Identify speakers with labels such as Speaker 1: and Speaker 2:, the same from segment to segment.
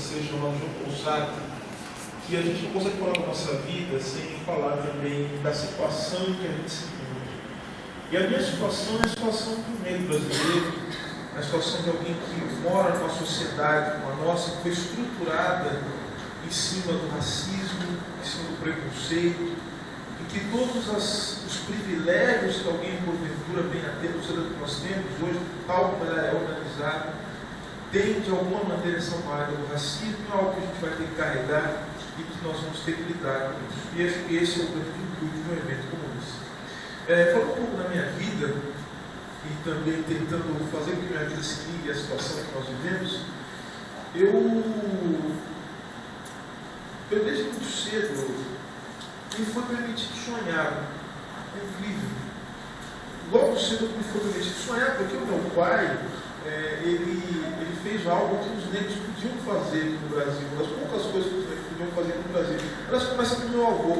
Speaker 1: ser chamado João Paul Sartre, que a gente não consegue falar da nossa vida sem falar também da situação em que a gente se encontra. E a minha situação é a situação do negro brasileiro, a situação de alguém que mora numa sociedade como a nossa, que foi estruturada em cima do racismo, em cima do preconceito, e que todos os privilégios que alguém porventura vem a ter no ser que nós temos hoje, tal como ela é organizada, tem de alguma maneira essa marca do racismo, é algo que a gente vai ter que carregar e que nós vamos ter que lidar com isso. E acho que esse é o grande intuito de um evento como esse. Falando um pouco da minha vida, e também tentando fazer com que minha vida se ligue à situação que nós vivemos, eu desde muito cedo me foi permitido sonhar. É incrível. Logo cedo me foi permitido sonhar, porque o meu pai, ele fez algo que os negros podiam fazer no Brasil. Uma das poucas coisas que os negros podiam fazer no Brasil. Elas começam com meu avô.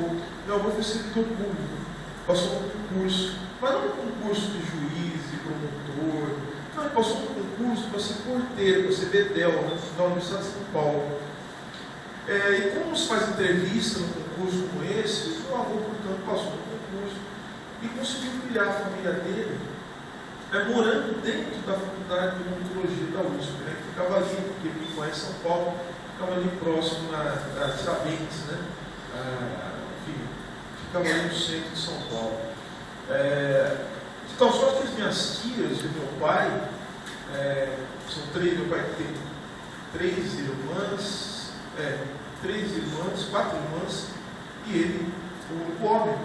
Speaker 1: Meu avô foi servidor público, passou um concurso, mas não um concurso de juiz e promotor. Não, ele passou um concurso para ser porteiro, para ser bedel, na Universidade de São Paulo. E como se faz entrevista num concurso como esse, meu avô, portanto, passou no concurso e conseguiu criar a família dele, morando dentro da faculdade de odontologia da USP, que ficava ali, porque quem conhece São Paulo, ficava ali próximo a Tiradentes, enfim, ficava ali no centro de São Paulo. De tal sorte que as minhas tias e meu pai, são três, meu pai tem três irmãs, quatro irmãs, e ele, o único homem,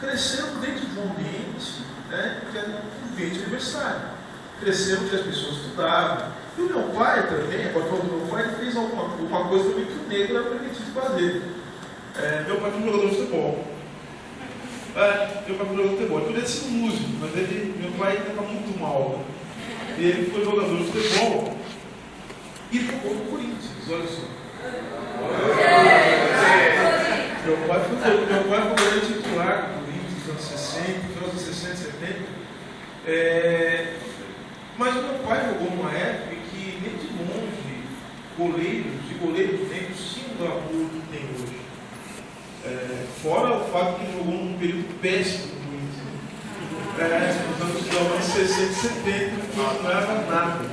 Speaker 1: cresceram dentro de um ambiente, que era um ambiente universitário. Cresceram que as pessoas estudavam. E o meu pai também, agora falando do meu pai, ele fez alguma coisa também que o negro era permitido fazer. Meu pai foi um jogador de futebol. Meu pai foi um jogador de futebol. Ele podia ser um músico, mas meu pai estava muito mal. Ele foi jogador de futebol e jogou no Corinthians, olha só. Meu pai foi goleiro titular do Corinthians nos anos 60, nos anos 60, 70. Mas meu pai jogou numa época que nem de longe goleiros negros tinham o glamour que tem hoje. Fora o fato que ele jogou num período péssimo do Corinthians. Nos anos 60 e 70 não era nada.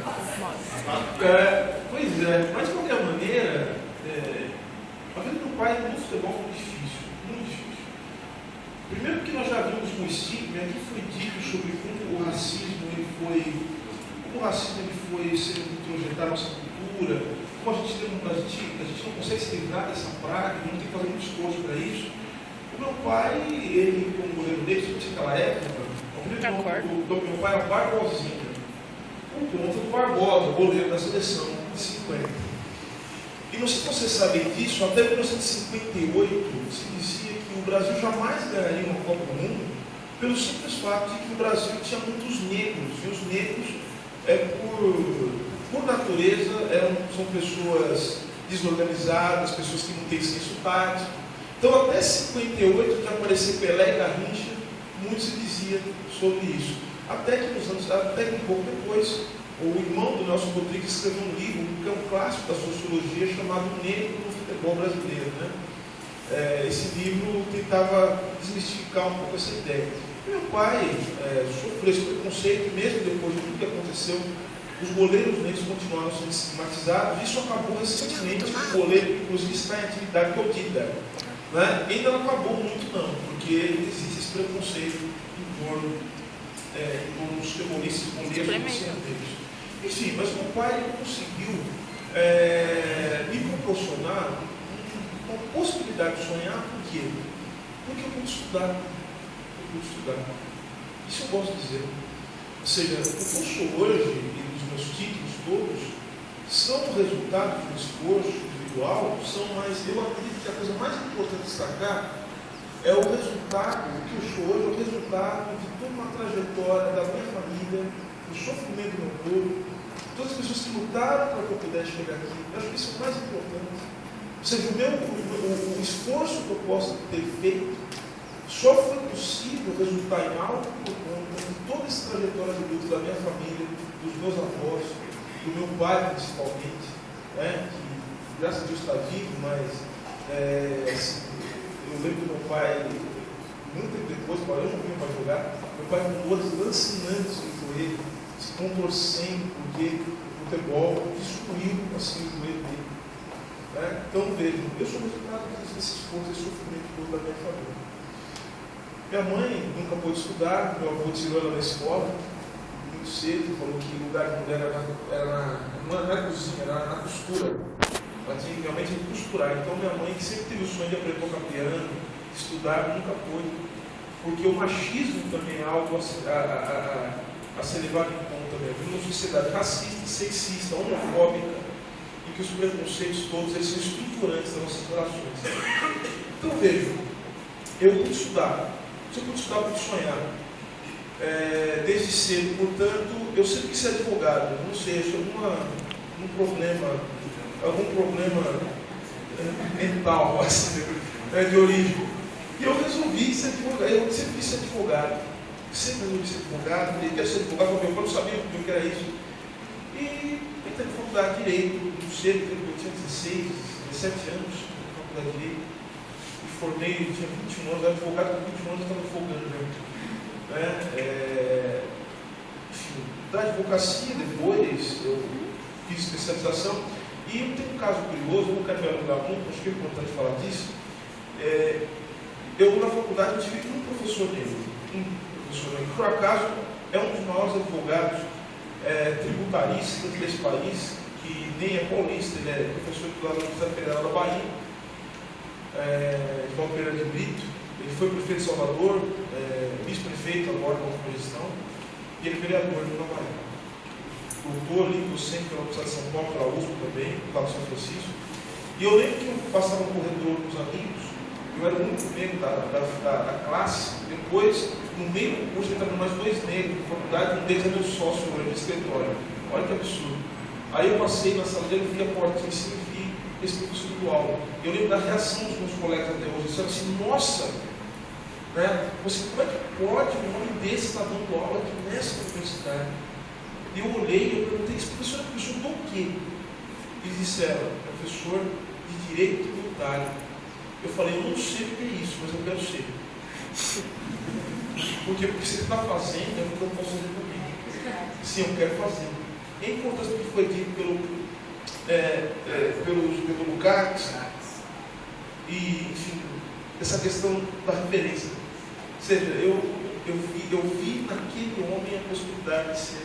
Speaker 1: Pois é, mas de qualquer maneira, a vida do pai no futebol foi difícil, muito difícil. Primeiro porque nós já vimos com o estigma, aqui foi dito sobre como o racismo foi sendo introjetado na nossa cultura, como a gente não consegue se livrar dessa praga, não tem que fazer muito esforço para isso. O meu pai, ele como goleiro negro, naquela época, o primeiro nome do meu pai era Barbosinha, por conta do Barbosa, goleiro da seleção de 50. E não sei se vocês sabem disso, até 1958 se dizia que o Brasil jamais ganharia uma Copa do Mundo pelo simples fato de que o Brasil tinha muitos negros, e os negros, por natureza, são pessoas desorganizadas, pessoas que não têm senso tático. Então, até 58, de aparecer Pelé e Garrincha, muito se dizia sobre isso. Até que um pouco depois, o irmão do Nelson Rodrigues escreveu um livro, que é um clássico da sociologia, chamado Negro no Futebol Brasileiro. Esse livro tentava desmistificar um pouco essa ideia. E meu pai sofreu esse preconceito, mesmo depois de tudo que aconteceu, os goleiros negros continuaram sendo estigmatizados. Isso acabou recentemente, o goleiro, inclusive, está em atividade perdida. Ainda não acabou muito, não, porque existe esse preconceito em torno dos terroristas goleiros. Enfim, mas meu pai conseguiu me proporcionar uma possibilidade de sonhar. Por quê? Porque eu pude estudar. Isso eu gosto de dizer. Ou seja, o que eu sou hoje, e os meus títulos todos, são o resultado de um esforço individual, eu acredito que a coisa mais importante de destacar é o resultado, o que eu sou hoje, é o resultado de toda uma trajetória da minha família, do sofrimento do meu povo, todas as pessoas que lutaram para que eu pudesse chegar aqui. Eu acho que isso é o mais importante. Ou seja, o esforço que eu posso ter feito só foi possível resultar em algo por conta de toda essa trajetória de luta da minha família, dos meus avós, do meu pai principalmente, que graças a Deus está vivo, mas eu lembro do meu pai, muito tempo depois, eu não vinha para jogar, meu pai com dores lancinantes no joelho, se contorcendo, porque o futebol destruiu assim, o joelho dele. Então vejo, eu sou resultado desse esforço, desse sofrimento todo da minha família. Minha mãe nunca pôde estudar, meu avô tirou ela da escola muito cedo, falou que o lugar de mulher não era na cozinha, era na costura. Ela tinha realmente de costurar. Então minha mãe, que sempre teve o sonho de aprender a tocar piano, estudar, nunca pôde. Porque o machismo também é algo a ser levado em conta mesmo. Uma sociedade racista, sexista, homofóbica, e que os preconceitos todos eles são estruturantes das nossas relações. Então vejo, eu pude estudar. Se eu pude estudar, eu pude sonhar. Desde cedo, portanto, eu sempre quis ser advogado. Não sei, acho algum problema mental, assim, de origem. E eu resolvi ser advogado. Eu sempre quis ser advogado. Sempre resolvi ser advogado. Eu quero ser advogado, eu não sabia o que era isso. E entrei na faculdade de Direito, muito cedo, eu tinha 16, 17 anos na faculdade de Direito. Me formei, eu tinha 21 anos, advogado com 21 anos estava folgando mesmo. Enfim, da advocacia, depois eu fiz especialização. E eu tenho um caso curioso, eu não quero me alongar muito, acho que é importante falar disso. Eu, na faculdade, eu tive um professor negro, que por acaso é um dos maiores advogados tributaristas desse país, que nem é paulista, ele é professor da Universidade Federal da Bahia, João Pereira de Brito. Ele foi prefeito de Salvador, vice-prefeito agora da última gestão, e ele é vereador de Nova Bahia. Doutor, ali, docente pela Universidade de São Paulo, pela USP também, lá no São Francisco. E eu lembro que eu passava no corredor com os amigos, eu era o único negro da classe. Depois, no meio do curso, entraram mais dois negros na faculdade, um deles é meu sócio no escritório. Olha que absurdo. Aí eu passei na sala dele, vi a porta em cima e vi esse professor do aula. Eu lembro da reação dos meus colegas até hoje. Eles falaram assim, nossa, como é que pode um homem desse estar dando aula aqui nessa universidade? E eu olhei e eu perguntei, esse professor é professor do quê? Eles disseram, professor de Direito Tributário. Eu falei, eu não sei o que é isso, mas eu quero ser. Porque o que você está fazendo é o que eu posso fazer também. Sim, eu quero fazer. E a importância do que foi dito pelo Lukács, e, enfim, essa questão da referência. Ou seja, eu vi naquele homem a possibilidade de ser